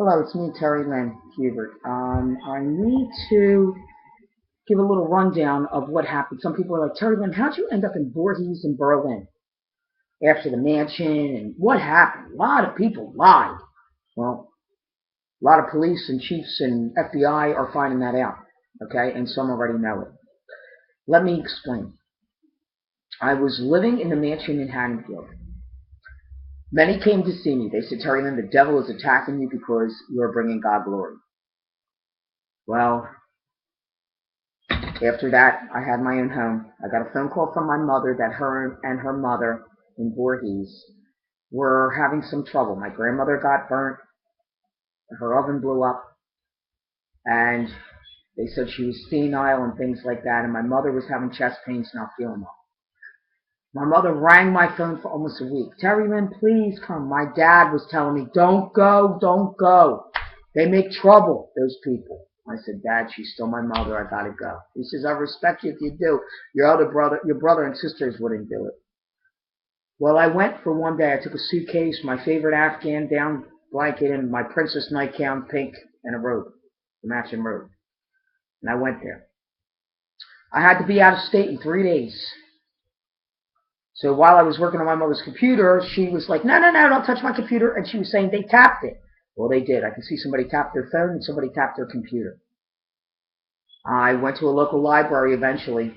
Hello, it's me, Terry Lynn Hubert. I need to give a little rundown of what happened. Some people are like, Terry Lynn, how'd you end up in voorhees in Berlin after the mansion, and what happened? A lot of people lied. Well, a lot of police and chiefs and FBI are finding that out, okay, and some already know it. Let me explain. I was living in the mansion in Haddonfield. Many came to see me. They said, Terry Lynn, the devil is attacking you because you're bringing God glory. Well, after that, I had my own home. I got a phone call from my mother that her and her mother in Voorhees were having some trouble. My grandmother got burnt, her oven blew up, and they said she was senile and things like that, and my mother was having chest pains, not feeling well. My mother rang my phone for almost a week. Terry Lynn, please come. My dad was telling me, don't go, don't go. They make trouble, those people. I said, Dad, she's still my mother. I gotta go. He says, I respect you if you do. Your brother and sisters wouldn't do it. Well, I went for one day. I took a suitcase, my favorite Afghan down blanket, and my princess nightgown, pink, and a robe, a matching robe. And I went there. I had to be out of state in 3 days. So while I was working on my mother's computer, she was like, no, no, no, don't touch my computer. And she was saying they tapped it. Well, they did. I could see somebody tap their phone and somebody tapped their computer. I went to a local library eventually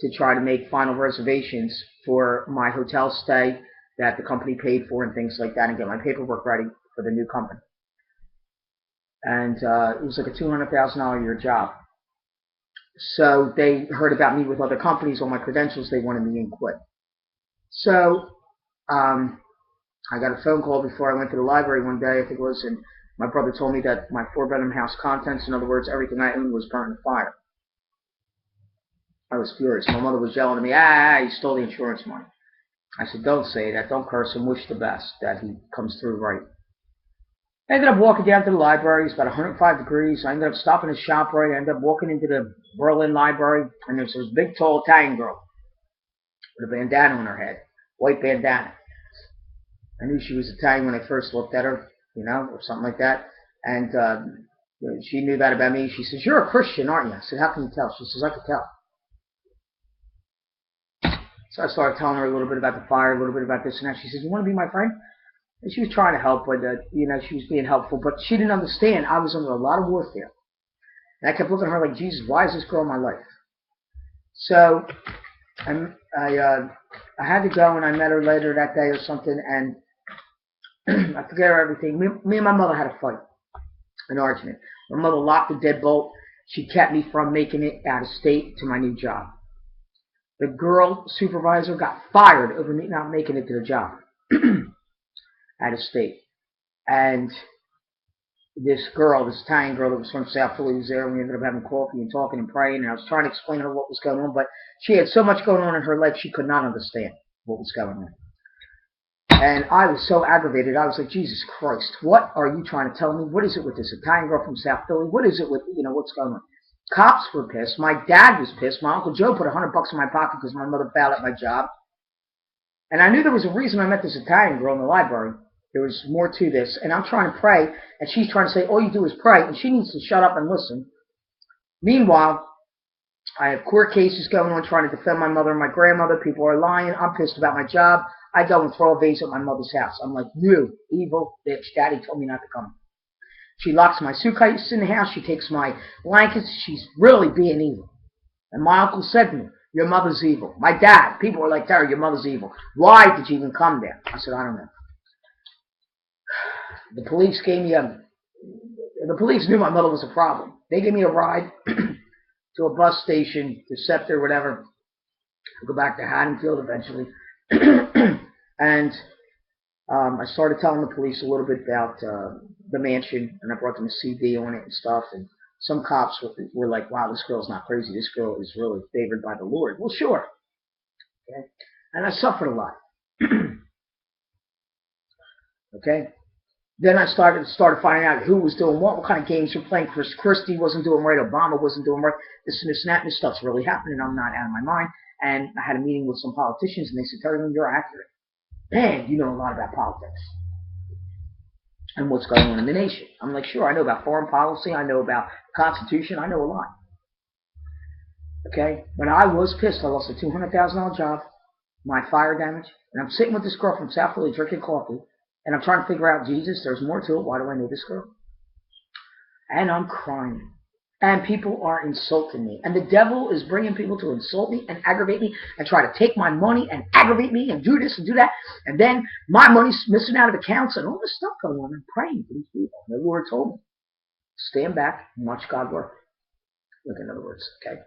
to try to make final reservations for my hotel stay that the company paid for and things like that, and get my paperwork ready for the new company. And it was like a $200,000 a year job. So they heard about me with other companies, all my credentials. They wanted me in quick. So I got a phone call before I went to the library one day, I think it was, and my brother told me that my 4-bedroom house contents, in other words, everything I owned, was burnt in fire. I was furious. My mother was yelling at me, you stole the insurance money. I said, don't say that. Don't curse him. Wish the best, that he comes through right. I ended up walking down to the library. It's about 105 degrees. I ended up stopping at ShopRite. I ended up walking into the Berlin library, and there's this big, tall Italian girl with a bandana on her head, white bandana. I knew she was Italian when I first looked at her, or something like that. And she knew that about me. She says, you're a Christian, aren't you? I said, how can you tell? She says, I can tell. So I started telling her a little bit about the fire, a little bit about this and that. She says, you want to be my friend? And she was trying to help, but, she was being helpful. But she didn't understand. I was under a lot of warfare. And I kept looking at her like, Jesus, why is this girl in my life? So I had to go, and I met her later that day or something, and I forget everything. Me and my mother had a fight, an argument. My mother locked the deadbolt. She kept me from making it out of state to my new job. The girl supervisor got fired over me not making it to the job out of state. And this girl, this Italian girl that was from South Philly, was there, and we ended up having coffee and talking and praying, and I was trying to explain to her what was going on, but she had so much going on in her life she could not understand what was going on. And I was so aggravated. I was like, Jesus Christ, what are you trying to tell me? What is it with this Italian girl from South Philly? What is it with, what's going on? Cops were pissed. My dad was pissed. My Uncle Joe put $100 in my pocket because my mother failed at my job. And I knew there was a reason I met this Italian girl in the library. There was more to this. And I'm trying to pray, and she's trying to say, all you do is pray, and she needs to shut up and listen. Meanwhile, I have court cases going on trying to defend my mother and my grandmother. People are lying. I'm pissed about my job. I go and throw a vase at my mother's house. I'm like, you evil bitch. Daddy told me not to come. She locks my suitcase in the house. She takes my blankets. She's really being evil. And my uncle said to me, your mother's evil. My dad, people were like, Terry, your mother's evil. Why did you even come there? I said, I don't know. The police the police knew my mother was a problem. They gave me a ride to a bus station, to Scepter, whatever. I'll go back to Haddonfield eventually. And I started telling the police a little bit about the mansion, and I brought them a CD on it and stuff. And some cops were like, wow, this girl's not crazy. This girl is really favored by the Lord. Well, sure. Okay? And I suffered a lot. Okay? Then I started finding out who was doing what kind of games were playing. Chris Christie wasn't doing right. Obama wasn't doing right. This and this and that. This stuff's really happening. I'm not out of my mind. And I had a meeting with some politicians, and they said, Terry, you're accurate. Man, you know a lot about politics. and what's going on in the nation. I'm like, sure, I know about foreign policy, I know about the Constitution, I know a lot. Okay? When I was pissed, I lost a $200,000 job, my fire damage, and I'm sitting with this girl from South Philly drinking coffee, and I'm trying to figure out, Jesus, there's more to it, why do I know this girl? And I'm crying. And people are insulting me. And the devil is bringing people to insult me and aggravate me and try to take my money and aggravate me and do this and do that. And then my money's missing out of accounts and all this stuff going on. I'm praying for these people. The Lord told me, stand back and watch God work. Look, in other words, okay?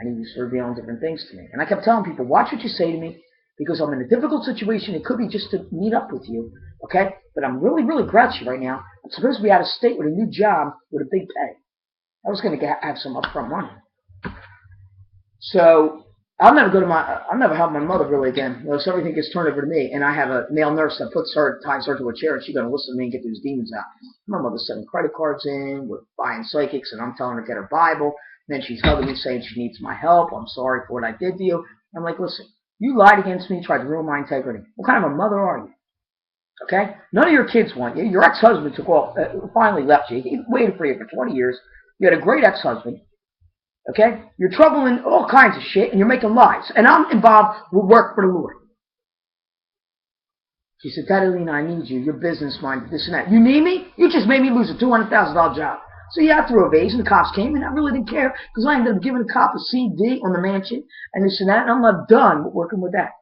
And he was revealing different things to me. And I kept telling people, watch what you say to me, because I'm in a difficult situation. It could be just to meet up with you, okay? But I'm really, really grouchy right now. I'm supposed to be out of state with a new job with a big pay. I was going to have some upfront money. So I'll never help my mother really again. Unless everything gets turned over to me, and I have a male nurse that ties her to a chair, and she's going to listen to me and get these demons out. My mother's sending credit cards in, we're buying psychics, and I'm telling her to get her Bible. And then she's hugging me saying she needs my help. I'm sorry for what I did to you. I'm like, listen, you lied against me, tried to ruin my integrity. What kind of a mother are you? Okay? None of your kids want you. Your ex-husband finally left you. He waited for you for 20 years. You had a great ex-husband, okay? You're troubling all kinds of shit, and you're making lies. And I'm involved with work for the Lord. She said, Catalina, I need you. You're business-minded, this and that. You need me? You just made me lose a $200,000 job. So yeah, I threw a vase, and the cops came, and I really didn't care, because I ended up giving the cop a CD on the mansion, and this and that, and I'm not done working with that.